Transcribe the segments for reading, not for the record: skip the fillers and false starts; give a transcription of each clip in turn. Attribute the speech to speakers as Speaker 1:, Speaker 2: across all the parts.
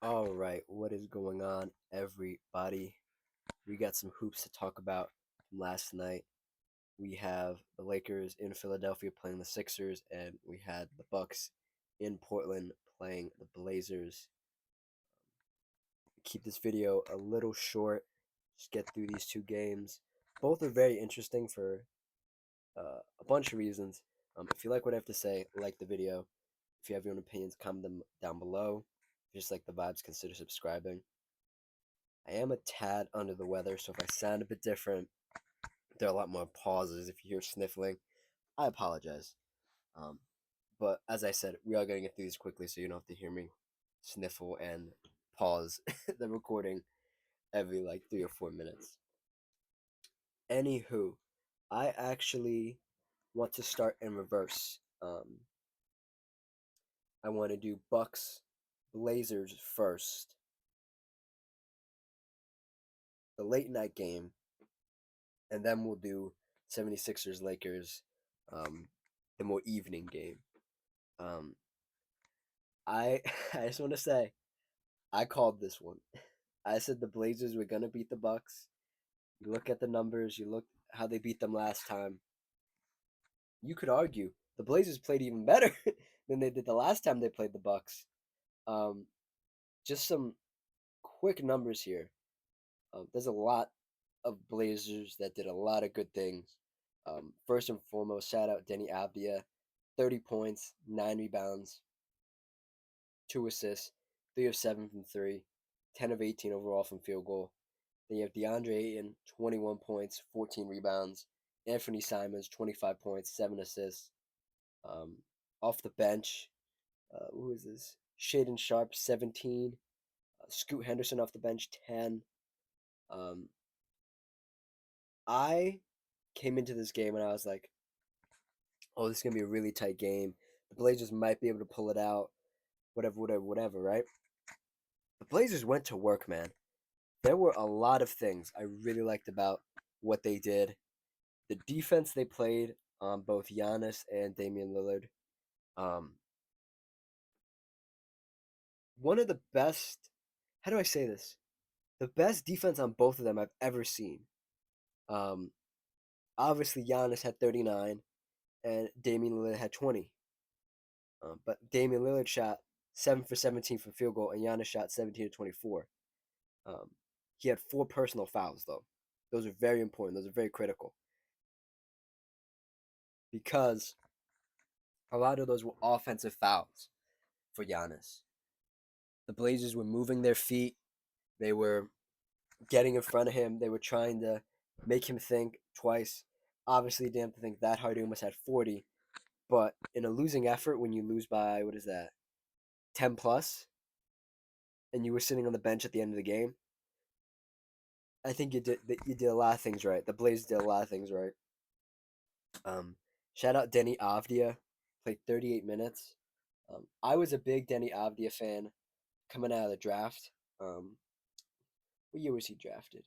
Speaker 1: All right, what is going on, everybody? We got some hoops to talk about from last night. We have the Lakers in Philadelphia playing the Sixers, and we had the Bucks in Portland playing the Blazers. Keep this video a little short. Just get through these two games. Both are very interesting for a bunch of reasons. If you like what I have to say, like the video. If you have your own opinions, comment them down below. If you just like the vibes, consider subscribing. I am a tad under the weather, so if I sound a bit different, there are a lot more pauses. If you hear sniffling, I apologize. Um, but as I said, we are going to get through these quickly, so you don't have to hear me sniffle and pause the recording every like 3 or 4 minutes. Anywho, I actually want to start in reverse. I want to do Bucks Blazers first, the late night game, and then we'll do 76ers Lakers, um, the more evening game. Um, I I just want to say I called this one. I said the Blazers were gonna beat the Bucks. You look at the numbers. You look how they beat them last time. You could argue the Blazers played even better than they did the last time they played the Bucks. Um, just some quick numbers here. There's a lot of Blazers that did a lot of good things. First and foremost, shout out Denny Avdia, 30 points, 9 rebounds, 2 assists, 3 of 7 from three, 10 of 18 overall from field goal. Then you have DeAndre Ayton, 21 points, 14 rebounds. Anthony Simons, 25 points, 7 assists. Um, Off the bench, who is this? Shaden Sharp, 17. Scoot Henderson off the bench, 10. Um, I came into this game and I was like, oh, this is going to be a really tight game. The Blazers might be able to pull it out, whatever, right? The Blazers went to work, man. There were a lot of things I really liked about what they did. The defense they played on both Giannis and Damian Lillard. Um, One of the best, how do I say this? The best defense on both of them I've ever seen. Um, Obviously, Giannis had 39 and Damian Lillard had 20. But Damian Lillard shot 7 for 17 from field goal, and Giannis shot 17 to 24. Um, he had 4 personal fouls, though. Those are very important. Those are very critical because a lot of those were offensive fouls for Giannis. The Blazers were moving their feet. They were getting in front of him. They were trying to make him think twice. Obviously, he didn't have to think that hard. He almost had 40. But in a losing effort, when you lose by, what is that, 10 plus, and you were sitting on the bench at the end of the game, I think you did a lot of things right. The Blazers did a lot of things right. Um, Shout out Denny Avdia, played 38 minutes. I was a big Denny Avdia fan coming out of the draft. What year was he drafted?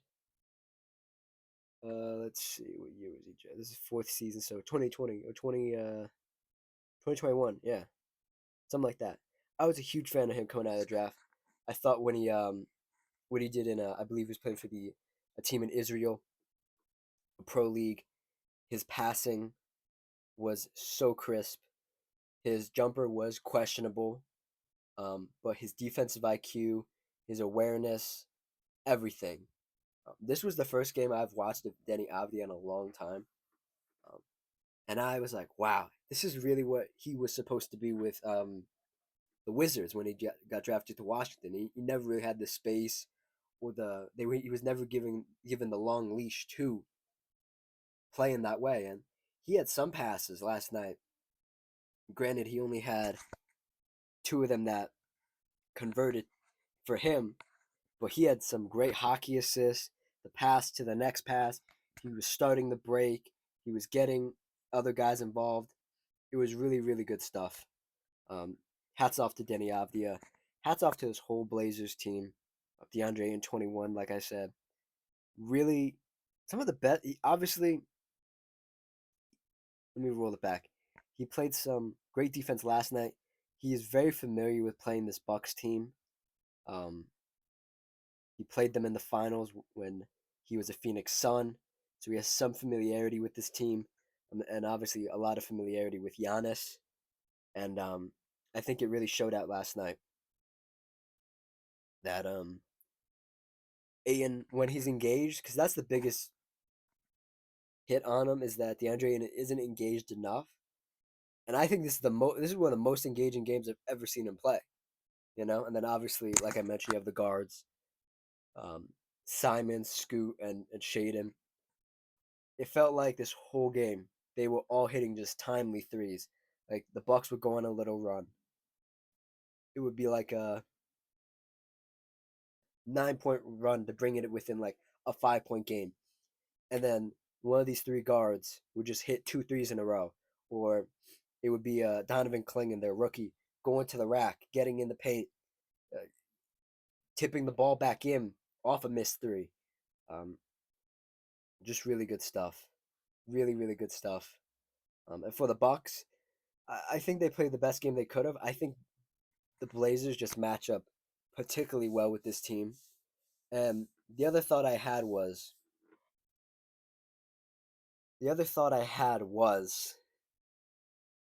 Speaker 1: Let's see, what year was he drafted? This is fourth season, so 2020 or 2021, yeah, something like that. I was a huge fan of him coming out of the draft. I thought when he what he did in I believe he was playing for the a team in Israel, a pro league. His passing was so crisp. His jumper was questionable, but his defensive IQ, his awareness, everything. This was the first game I've watched of Denny Avdia in a long time, um, and I was like, "Wow, this is really what he was supposed to be with the Wizards when he got drafted to Washington. He never really had the space or he was never given the long leash to play in that way, and he had some passes last night. Granted, he only had 2 of them that converted for him, but he had some great hockey assists. The pass to the next pass, he was starting the break. He was getting other guys involved. It was really, really good stuff. Hats off to Denny Avdia. Hats off to this whole Blazers team. DeAndre in 21, like I said. Really, some of the best. Obviously, let me roll it back. He played some great defense last night. He is very familiar with playing this Bucks team. Um, he played them in the finals when he was a Phoenix Sun, so he has some familiarity with this team, and obviously a lot of familiarity with Giannis. And I think it really showed out last night that Ayton, when he's engaged, because that's the biggest hit on him, is that DeAndre Ayton isn't engaged enough. And I think this is one of the most engaging games I've ever seen him play. And then obviously, like I mentioned, you have the guards, um, Simon, Scoot, and Shaden. It felt like this whole game they were all hitting just timely threes. Like the Bucks would go on a little run. It would be like a 9 point run to bring it within like a 5 point game. And then one of these three guards would just hit two threes in a row. Or it would be Donovan Clingan, their rookie, going to the rack, getting in the paint, uh, tipping the ball back in off a missed three. Um, just really good stuff. Really, really good stuff. And for the Bucks, I think they played the best game they could have. I think the Blazers just match up particularly well with this team. And the other thought I had was,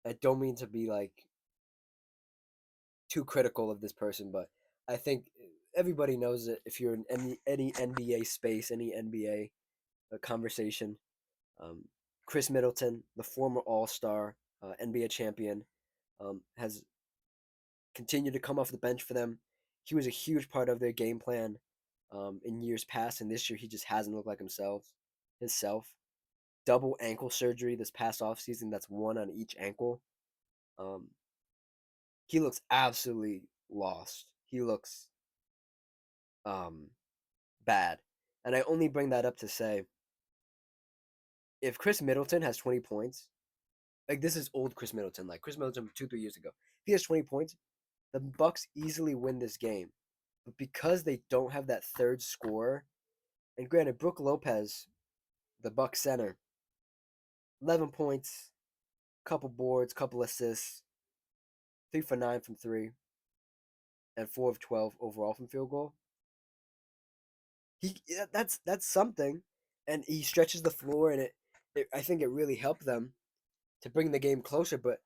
Speaker 1: I don't mean to be like too critical of this person, but I think everybody knows that if you're in any NBA space, any NBA conversation, um, Chris Middleton, the former All Star, NBA champion, has continued to come off the bench for them. He was a huge part of their game plan in years past, and this year he just hasn't looked like himself. Double ankle surgery this past offseason. That's one on each ankle. Um, he looks absolutely lost. He looks um, bad. And I only bring that up to say, if Chris Middleton has 20 points, like this is old Chris Middleton, like Chris Middleton from 2, 3 years ago. If he has 20 points, the Bucks easily win this game. But because they don't have that third scorer, and granted, Brook Lopez, the Bucks center, 11 points, couple boards, couple assists, 3 for 9 from three, and 4 of 12 overall from field goal. That's something, and he stretches the floor, and I think it really helped them to bring the game closer. But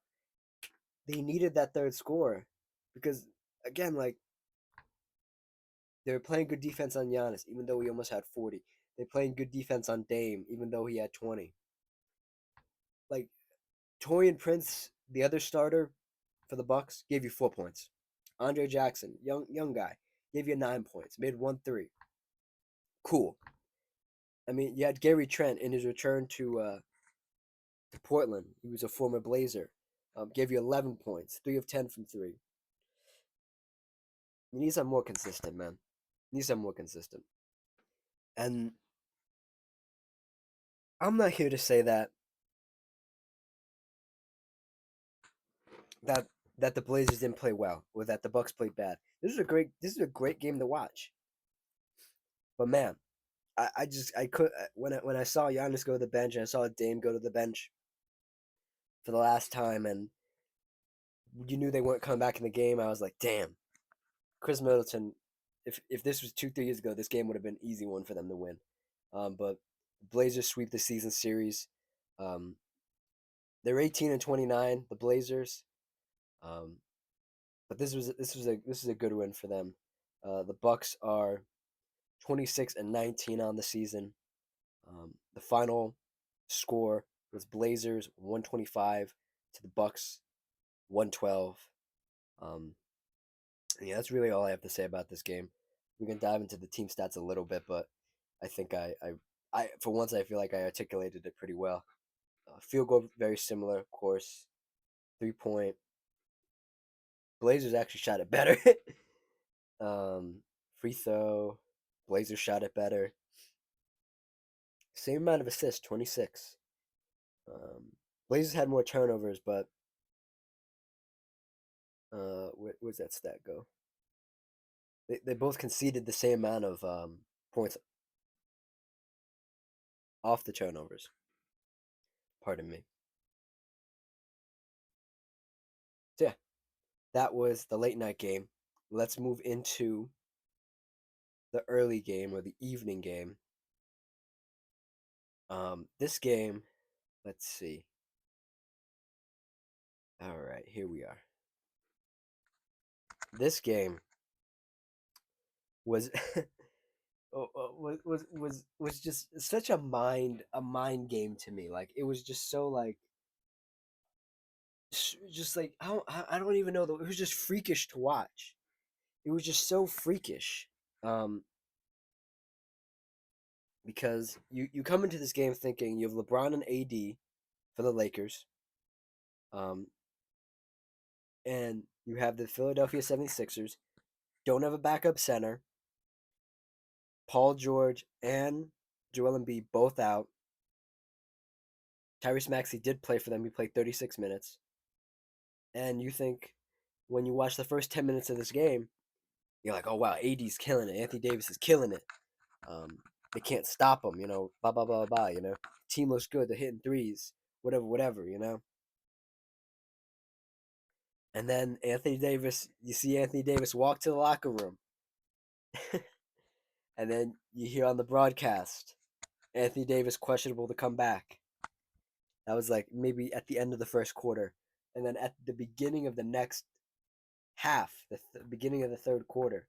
Speaker 1: they needed that third score because, again, like they were playing good defense on Giannis, even though he almost had 40. They're playing good defense on Dame, even though he had 20. Like Torian Prince, the other starter for the Bucks, gave you 4 points. Andre Jackson, young guy, gave you 9 points, made 1 3. Cool. I mean, you had Gary Trent in his return to Portland. He was a former Blazer. Gave you 11 points, 3 of 10 from three. You need some more consistent, man. You need some more consistent. And I'm not here to say that that the Blazers didn't play well or that the Bucks played bad. This is a great game to watch. But man, I could when I saw Giannis go to the bench and I saw Dame go to the bench for the last time, and you knew they weren't coming back in the game. I was like, damn, Chris Middleton. If this was 2 3 years ago, this game would have been an easy one for them to win. But Blazers sweep the season series. Um, they're 18-29, the Blazers. Um, but this was a good win for them. The Bucks are 26-19 on the season. The final score was Blazers 125 to the Bucks 112. Um, yeah, that's really all I have to say about this game. We can dive into the team stats a little bit, but I think I for once I feel like I articulated it pretty well. Field goal very similar, of course. 3 point. Blazers actually shot it better. um, Free throw. Blazers shot it better. Same amount of assists, 26. Blazers had more turnovers, but where's that stat go? They both conceded the same amount of points off the turnovers. Pardon me. So yeah, that was the late night game. Let's move into the early game or the evening game. This game, let's see. All right, here we are. This game was was just such a mind game to me. Like it was just so like just like I don't even know. It was just freakish to watch. It was just so freakish. Um, because you come into this game thinking you have LeBron and AD for the Lakers. Um, and you have the Philadelphia 76ers. Don't have a backup center. Paul George and Joel Embiid both out. Tyrese Maxey did play for them. He played 36 minutes. And you think when you watch the first 10 minutes of this game, you're like, oh, wow, AD's killing it. Anthony Davis is killing it. They can't stop him, blah, blah, blah, blah, Team looks good. They're hitting threes, whatever, whatever. And then you see Anthony Davis walk to the locker room. And then you hear on the broadcast, Anthony Davis questionable to come back. That was like maybe at the end of the first quarter. And then at the beginning of the next half, the beginning of the third quarter,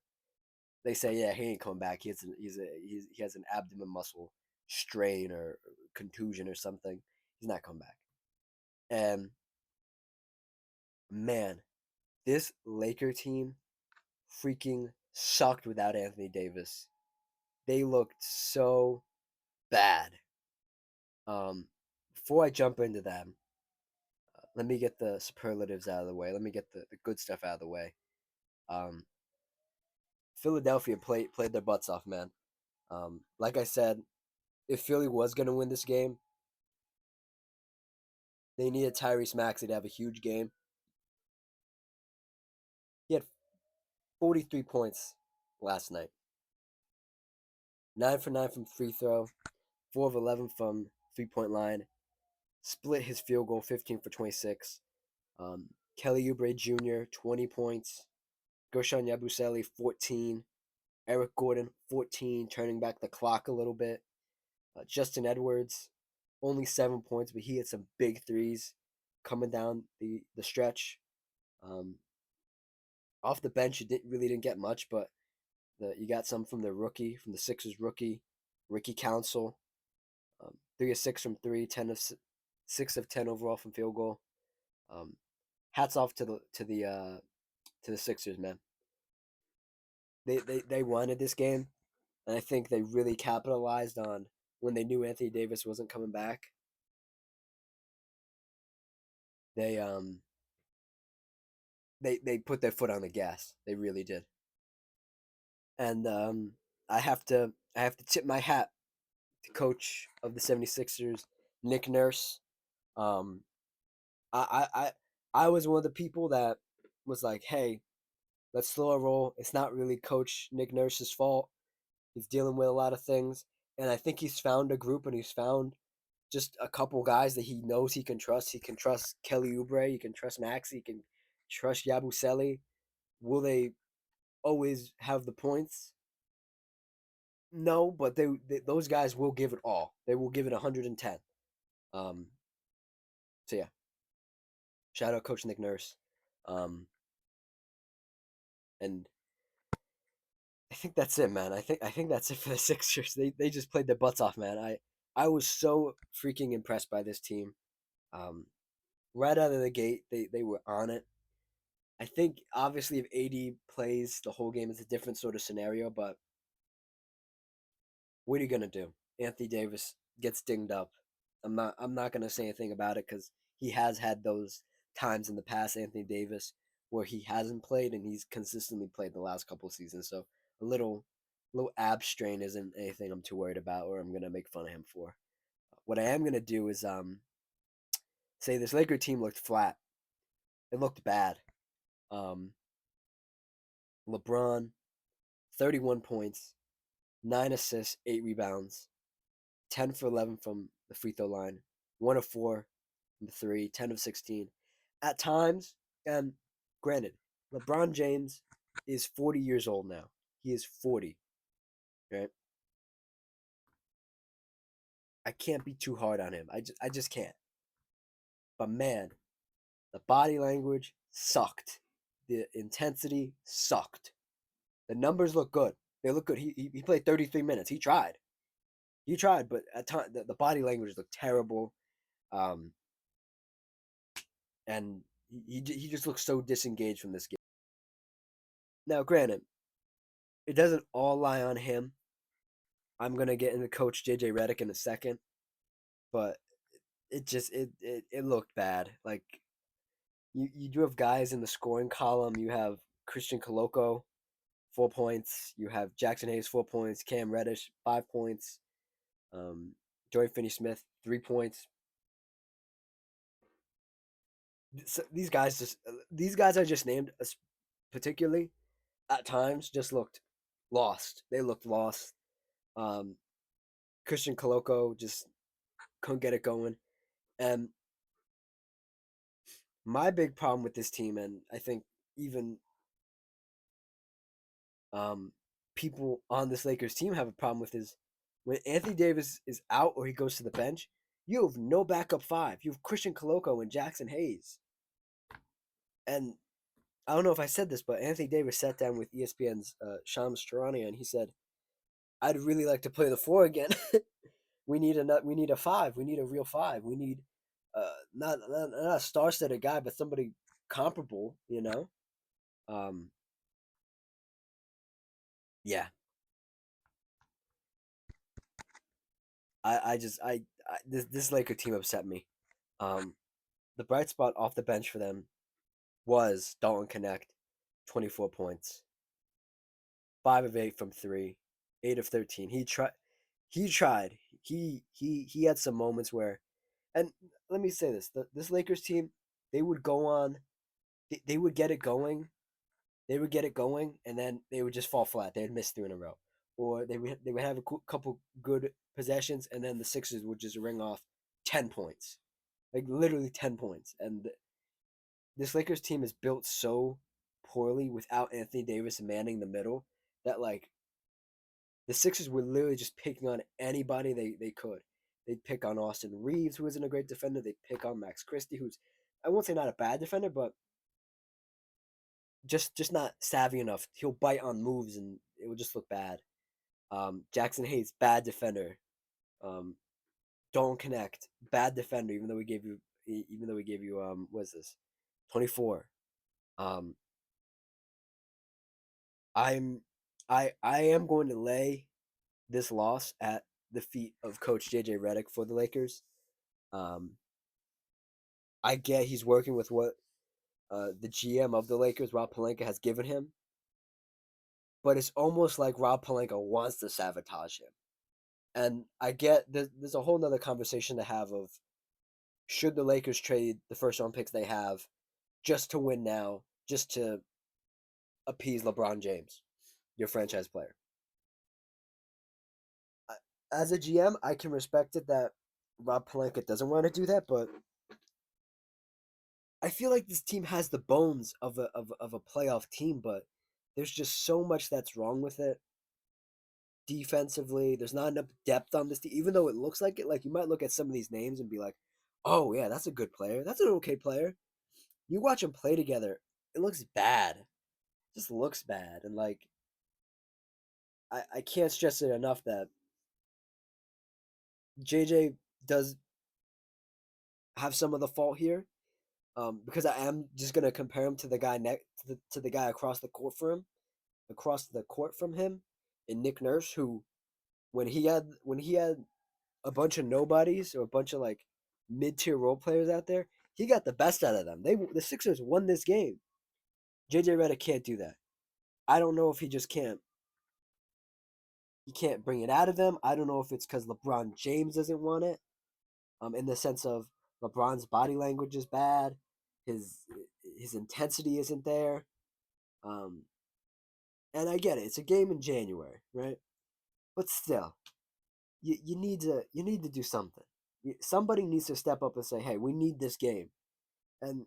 Speaker 1: they say, yeah, he ain't coming back. He has an abdomen muscle strain or contusion or something. He's not coming back. And man, this Laker team freaking sucked without Anthony Davis. They looked so bad. Um, Before I jump into them, let me get the superlatives out of the way. Let me get the good stuff out of the way. Um, Philadelphia played their butts off, man. Like I said, if Philly was going to win this game, they needed Tyrese Maxey to have a huge game. He had 43 points last night. 9 for 9 from free throw, 4 of 11 from 3-point line. Split his field goal 15 for 26. Kelly Oubre Jr., 20 points. Goshan Yabusele, 14. Eric Gordon, 14, turning back the clock a little bit. Justin Edwards, only 7 points, but he had some big threes coming down the stretch. Um, Off the bench, you really didn't get much, but you got some from from the Sixers rookie, Ricky Council. 3 of 6 from three, 6 of 10 overall from field goal. Um, Hats off to the Sixers, man. They wanted this game, and I think they really capitalized on when they knew Anthony Davis wasn't coming back. They they put their foot on the gas. They really did. And I have to tip my hat to coach of the 76ers, Nick Nurse. Um I I I, I was one of the people that was like, "Hey, let's slow a roll. It's not really coach Nick Nurse's fault. He's dealing with a lot of things." And I think he's found a group and he's found just a couple guys that he knows he can trust. He can trust Kelly Oubre, he can trust Max, he can trust Yabusele. Will they always have the points? No, but those guys will give it all. They will give it 110. Um, so yeah, shout out Coach Nick Nurse. Um, and I think that's it, man. I think that's it for the Sixers. They just played their butts off, man. I was so freaking impressed by this team. Um, right out of the gate, they were on it. I think obviously if AD plays the whole game, it's a different sort of scenario. But what are you gonna do? Anthony Davis gets dinged up. I'm not gonna say anything about it because he has had those times in the past, Anthony Davis, where he hasn't played and he's consistently played the last couple of seasons. So a little ab strain isn't anything I'm too worried about or I'm gonna make fun of him for. What I am gonna do is say this Laker team looked flat. It looked bad. Um, LeBron, 31 points, 9 assists, 8 rebounds, 10 for 11 from the free throw line, 1 of 4 from 3, 10 of 16. At times, and granted, LeBron James is 40 years old now. He is 40. right? I can't be too hard on him. I just can't. But man, the body language sucked. The intensity sucked. The numbers look good. They look good. He played 33 minutes. He tried. He tried, but at time the body language looked terrible. Um, and he just looks so disengaged from this game. Now, granted, it doesn't all lie on him. I'm gonna get into Coach JJ Redick in a second, but it looked bad. Like you do have guys in the scoring column. You have Christian Coloco, 4 points. You have Jackson Hayes, 4 points. Cam Reddish, 5 points. Um, Dorian Finney-Smith, 3 points. So these guys I just named particularly at times just looked lost. They looked lost. Um, Christian Coloco just couldn't get it going. And my big problem with this team, and I think even um, people on this Lakers team have a problem with, is when Anthony Davis is out or he goes to the bench, you have no backup five. You have Christian Coloco and Jackson Hayes. And I don't know if I said this, but Anthony Davis sat down with ESPN's Shams Charania, and he said, "I'd really like to play the four again. We need a five. We need a real five. We need not a star-studded guy, but somebody comparable. You know." Um, yeah, this Laker team upset me. Um, the bright spot off the bench for them was Dalton Connect, 24 points, 5 of 8 from three, 8 of 13. He tried. He had some moments where, and let me say this: this Lakers team, they would go on, they would get it going, and then they would just fall flat. They'd miss three in a row, or they would have a couple good possessions, and then the Sixers would just ring off 10 points, like literally 10 points. And this Lakers team is built so poorly without Anthony Davis manning the middle that like the Sixers were literally just picking on anybody they could. They'd pick on Austin Reeves, who isn't a great defender. They'd pick on Max Christie, who's I won't say not a bad defender, but just not savvy enough. He'll bite on moves and it would just look bad. Jackson Hayes, bad defender. Um, don't connect, bad defender. Even though we gave you what is this, 24. Um, I'm I am going to lay this loss at the feet of Coach JJ Redick for the Lakers. Um, I get he's working with what the GM of the Lakers, Rob Pelinka, has given him, but it's almost like Rob Pelinka wants to sabotage him. And I get there's a whole nother conversation to have of should the Lakers trade the first round picks they have just to win now, just to appease LeBron James, your franchise player. As a GM, I can respect it that Rob Pelinka doesn't want to do that, but I feel like this team has the bones of a playoff team, but there's just so much that's wrong with it. Defensively, there's not enough depth on this team. Even though it looks like it, like you might look at some of these names and be like, "Oh yeah, that's a good player. That's an okay player." You watch them play together, it looks bad. It just looks bad, and like I can't stress it enough that JJ does have some of the fault here. Because I am just gonna compare him to the guy next to the guy across the court from him, and Nick Nurse, who when he had a bunch of nobodies or a bunch of like mid tier role players out there, he got the best out of them. The Sixers won this game. JJ Redick can't do that. I don't know if he just can't. He can't bring it out of them. I don't know if it's because LeBron James doesn't want it. In the sense of LeBron's body language is bad, his his intensity isn't there. Um, and I get it. It's a game in January, right? But still, you need to do something. Somebody needs to step up and say, "Hey, we need this game." And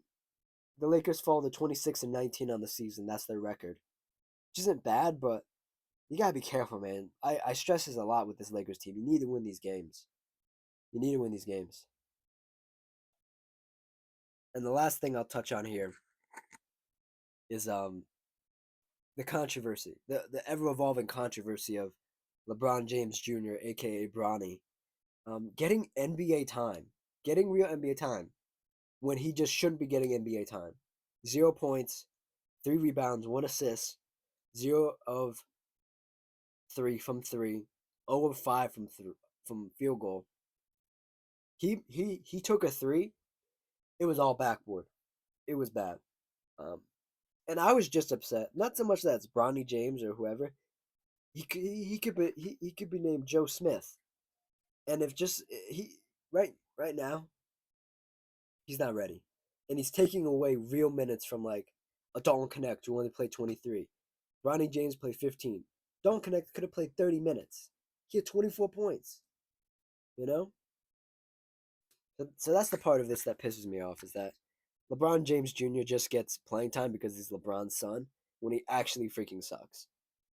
Speaker 1: the Lakers fall to 26-19 on the season. That's their record, which isn't bad, but You gotta be careful, man. I stress this a lot with this Lakers team. You need to win these games. You need to win these games. And the last thing I'll touch on here is the controversy, the ever evolving controversy of LeBron James Jr., aka Bronny, getting NBA time, getting real NBA time when he just shouldn't be getting NBA time. 0 points, 3 rebounds, 1 assist, 0 of 3 from three, 0 of 5 from field goal. He took a three. It was all backboard. It was bad. Um, and I was just upset. Not so much that it's Bronny James or whoever. He could be named Joe Smith. And if just he right now he's not ready, and he's taking away real minutes from like a Dalton Connect who only played 23. Bronny James played 15. Dalton Connect could have played 30 minutes. He had 24 points. You know, so that's the part of this that pisses me off is that LeBron James Jr. just gets playing time because he's LeBron's son when he actually freaking sucks.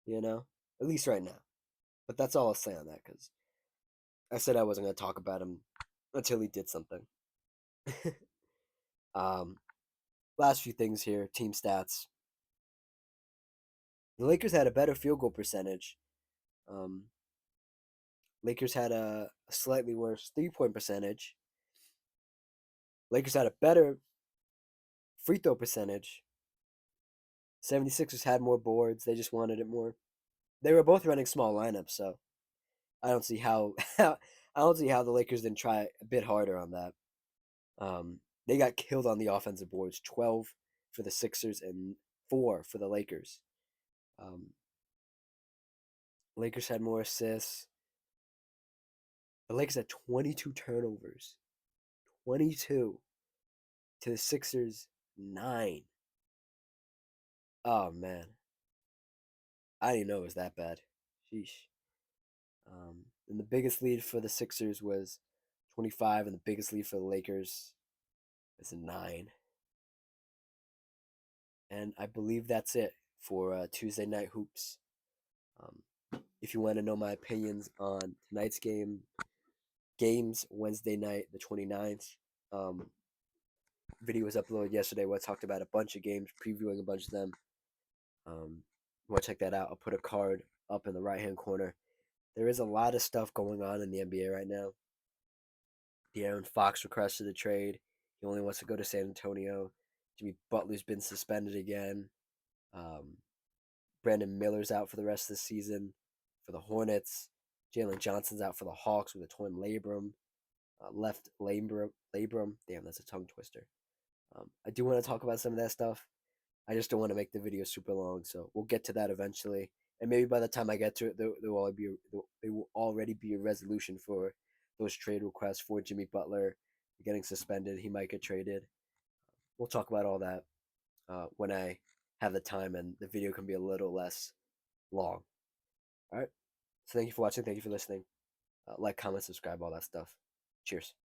Speaker 1: You know, at least right now. But that's all I'll say on that because I said I wasn't going to talk about him until he did something. um, last few things here, team stats. The Lakers had a better field goal percentage. Um, Lakers had a slightly worse 3 point percentage. Lakers had a better free throw percentage. 76ers had more boards. They just wanted it more. They were both running small lineups, so I don't see how, I don't see how the Lakers didn't try a bit harder on that. They got killed on the offensive boards. 12 for the Sixers and 4 for the Lakers. Um, Lakers had more assists. The Lakers had 22 turnovers. 22 to the Sixers 9. Oh man, I didn't know it was that bad. Sheesh. And the biggest lead for the Sixers was 25, and the biggest lead for the Lakers is 9. And I believe that's it for Tuesday Night Hoops. If you want to know my opinions on tonight's games Wednesday night, the 29th, video was uploaded yesterday where I talked about a bunch of games, previewing a bunch of them. You want to check that out? I'll put a card up in the right hand corner. There is a lot of stuff going on in the NBA right now. De'Aaron Fox requested a trade. He only wants to go to San Antonio. Jimmy Butler's been suspended again. Um, Brandon Miller's out for the rest of the season for the Hornets. Jalen Johnson's out for the Hawks with a torn labrum. Left labrum. Damn, that's a tongue twister. I do want to talk about some of that stuff. I just don't want to make the video super long, so we'll get to that eventually. And maybe by the time I get to it, there will already be a resolution for those trade requests for Jimmy Butler getting suspended. He might get traded. We'll talk about all that when I have the time and the video can be a little less long. All right. So thank you for watching. Thank you for listening. Like, comment, subscribe, all that stuff. Cheers.